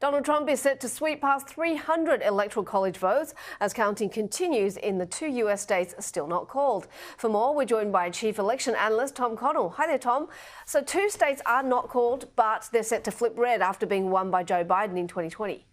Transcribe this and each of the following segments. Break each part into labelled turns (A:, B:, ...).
A: Donald Trump is set to sweep past 300 electoral college votes as counting continues in the two US states still not called. For more, we're joined by Chief Election Analyst Connell. Hi there, Tom. So two states are not called, but they're set to flip red after being won by Joe Biden in 2020.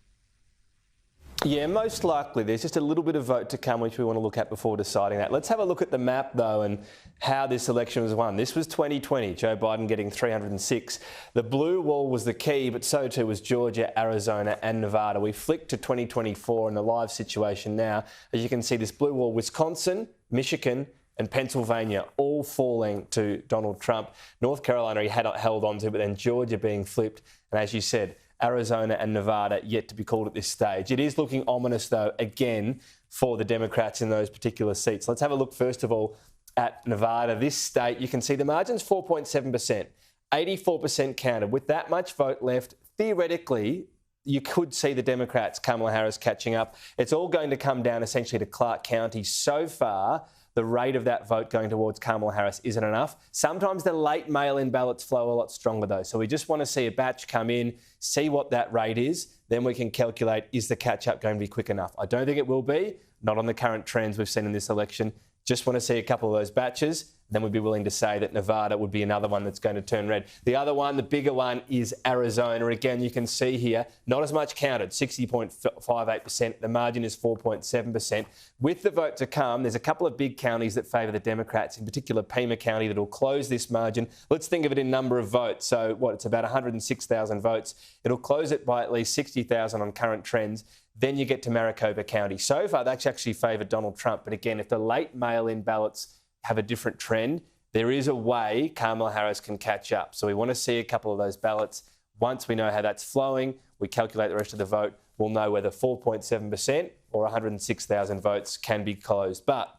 B: Yeah, most likely. There's just a little bit of vote to come, which we want to look at before deciding that. Let's have a look at the map, though, and how this election was won. This was 2020, Joe Biden getting 306. The blue wall was the key, but so too was Georgia, Arizona and Nevada. We flicked to 2024 in the live situation now. As you can see, this blue wall, Wisconsin, Michigan and Pennsylvania all falling to Donald Trump. North Carolina he had held on to, but then Georgia being flipped. And as you said, Arizona and Nevada yet to be called at this stage. It is looking ominous, though, again, for the Democrats in those particular seats. Let's have a look, first of all, at Nevada. This state, you can see the margin's 4.7%, 84% counted. With that much vote left, theoretically, you could see the Democrats, Kamala Harris, catching up. It's all going to come down essentially to Clark County. So far, the rate of that vote going towards Kamala Harris isn't enough. Sometimes the late mail-in ballots flow a lot stronger, though. So we just want to see a batch come in, see what that rate is. Then we can calculate, is the catch-up going to be quick enough? I don't think it will be, not on the current trends we've seen in this election. Just want to see a couple of those batches. Then we'd be willing to say that Nevada would be another one that's going to turn red. The other one, the bigger one, is Arizona. Again, you can see here, not as much counted, 60.58%. The margin is 4.7%. With the vote to come, there's a couple of big counties that favour the Democrats, in particular Pima County, that will close this margin. Let's think of it in number of votes. So, it's about 106,000 votes. It'll close it by at least 60,000 on current trends. Then you get to Maricopa County. So far, that's actually favoured Donald Trump. But again, if the late mail-in ballots have a different trend, there is a way Kamala Harris can catch up. So we want to see a couple of those ballots. Once we know how that's flowing, we calculate the rest of the vote. We'll know whether 4.7% or 106,000 votes can be closed. But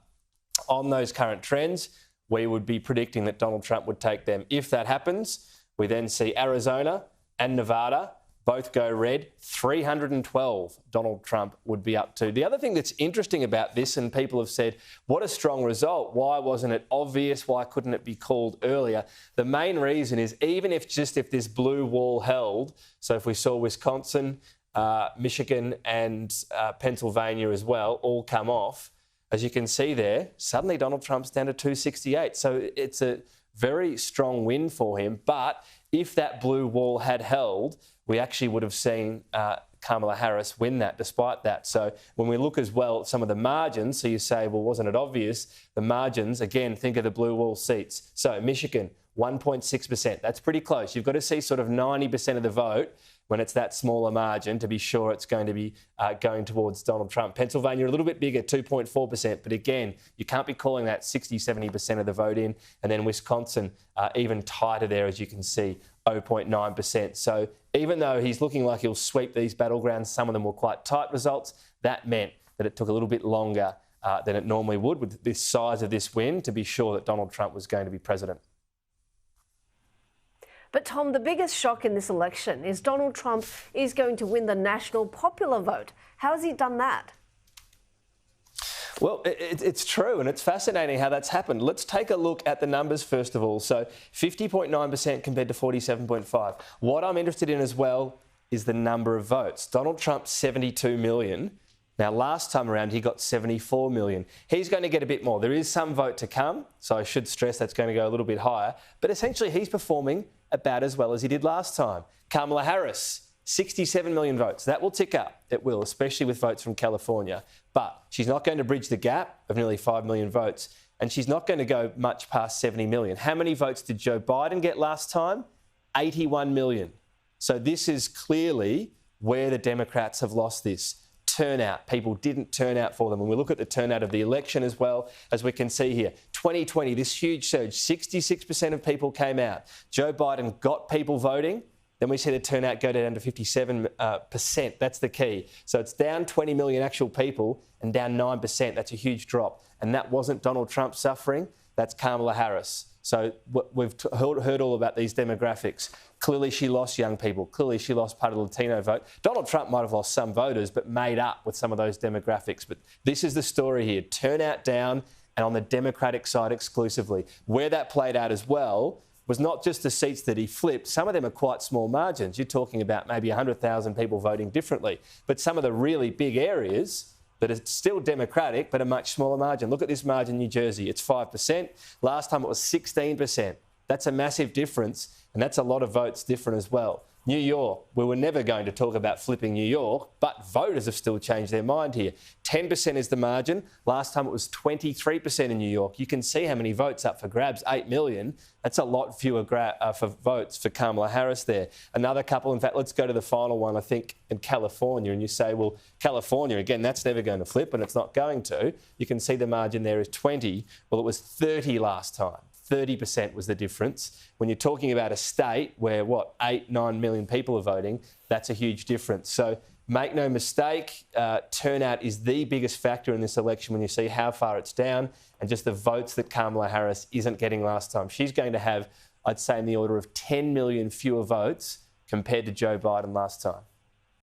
B: on those current trends, we would be predicting that Donald Trump would take them. If that happens, we then see Arizona and Nevada both go red. 312 Donald Trump would be up to. The other thing that's interesting about this, and people have said, what a strong result. Why wasn't it obvious? Why couldn't it be called earlier? The main reason is even if this blue wall held, so if we saw Wisconsin, Michigan and Pennsylvania as well all come off, as you can see there, suddenly Donald Trump's down to 268. So it's a very strong win for him. But if that blue wall had held, we actually would have seen Kamala Harris win that despite that. So when we look as well at some of the margins, so you say, well, wasn't it obvious? The margins, again, think of the blue wall seats. So Michigan, 1.6%. That's pretty close. You've got to see sort of 90% of the vote when it's that smaller margin to be sure it's going to be going towards Donald Trump. Pennsylvania, a little bit bigger, 2.4%. But again, you can't be calling that 60, 70% of the vote in. And then Wisconsin, even tighter there, as you can see, 0.9%. So even though he's looking like he'll sweep these battlegrounds, some of them were quite tight results. That meant that it took a little bit longer than it normally would with this size of this win to be sure that Donald Trump was going to be president.
A: But Tom, the biggest shock in this election is Donald Trump is going to win the national popular vote. How has he done that?
B: Well, it's true, and it's fascinating how that's happened. Let's take a look at the numbers first of all. So 50.9% compared to 47.5%. What I'm interested in as well is the number of votes. Donald Trump, 72 million. Now, last time around, he got 74 million. He's going to get a bit more. There is some vote to come, so I should stress that's going to go a little bit higher. But essentially, he's performing about as well as he did last time. Kamala Harris, 67 million votes. That will tick up. It will, especially with votes from California. But she's not going to bridge the gap of nearly 5 million votes, and she's not going to go much past 70 million. How many votes did Joe Biden get last time? 81 million. So this is clearly where the Democrats have lost this. Turnout. People didn't turn out for them. When we look at the turnout of the election as well, as we can see here, 2020, this huge surge, 66% of people came out. Joe Biden got people voting. Then we see the turnout go down to 57%. That's the key. So it's down 20 million actual people and down 9%. That's a huge drop. And that wasn't Donald Trump suffering. That's Kamala Harris. So we've heard all about these demographics. Clearly, she lost young people. Clearly, she lost part of the Latino vote. Donald Trump might have lost some voters, but made up with some of those demographics. But this is the story here. Turnout down and on the Democratic side exclusively. Where that played out as well was not just the seats that he flipped. Some of them are quite small margins. You're talking about maybe 100,000 people voting differently. But some of the really big areas that are still Democratic but a much smaller margin. Look at this margin in New Jersey. It's 5%. Last time it was 16%. That's a massive difference, and that's a lot of votes different as well. New York, we were never going to talk about flipping New York, but voters have still changed their mind here. 10% is the margin. Last time it was 23% in New York. You can see how many votes up for grabs, 8 million. That's a lot fewer for votes for Kamala Harris there. Another couple, in fact, let's go to the final one, I think, in California. And you say, well, California, again, that's never going to flip, and it's not going to. You can see the margin there is 20. Well, it was 30 last time. 30% was the difference. When you're talking about a state where, 8, 9 million people are voting, that's a huge difference. So make no mistake, turnout is the biggest factor in this election when you see how far it's down and just the votes that Kamala Harris isn't getting last time. She's going to have, I'd say, in the order of 10 million fewer votes compared to Joe Biden last time.